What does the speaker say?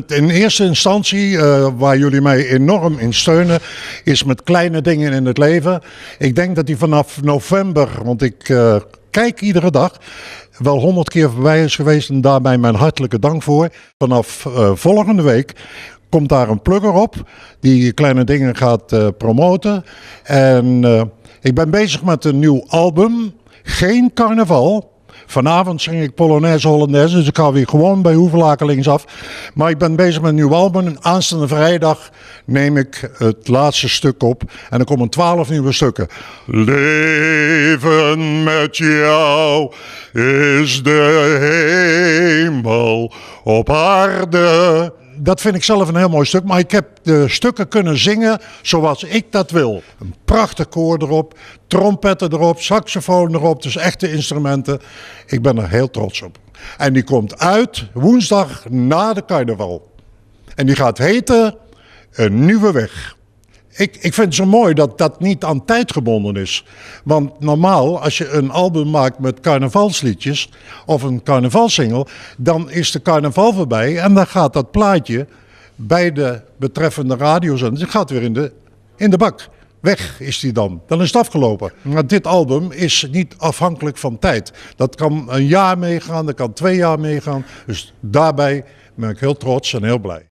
In eerste instantie, waar jullie mij enorm in steunen, is met kleine dingen in het leven. Ik denk dat die vanaf november, want ik kijk iedere dag, wel 100 keer voorbij is geweest en daarbij mijn hartelijke dank voor. Vanaf volgende week komt daar een plugger op die kleine dingen gaat promoten. En ik ben bezig met een nieuw album, geen carnaval. Vanavond zing ik Polonaise Hollandaise, dus ik ga weer gewoon bij Hoevelaken linksaf. Maar ik ben bezig met een nieuw album. En aanstaande vrijdag neem ik het laatste stuk op. En er komen 12 nieuwe stukken. Leven met jou is de hemel op aarde. Dat vind ik zelf een heel mooi stuk, maar ik heb de stukken kunnen zingen zoals ik dat wil. Een prachtig koor erop, trompetten erop, saxofoon erop, dus echte instrumenten. Ik ben er heel trots op. En die komt uit woensdag na de carnaval. En die gaat heten Een Nieuwe Weg. Ik vind het zo mooi dat dat niet aan tijd gebonden is. Want normaal, als je een album maakt met carnavalsliedjes of een carnavalsingle, dan is de carnaval voorbij en dan gaat dat plaatje bij de betreffende radiozender, het gaat weer in de bak. Weg is die dan. Dan is het afgelopen. Maar dit album is niet afhankelijk van tijd. Dat kan een jaar meegaan, dat kan 2 jaar meegaan. Dus daarbij ben ik heel trots en heel blij.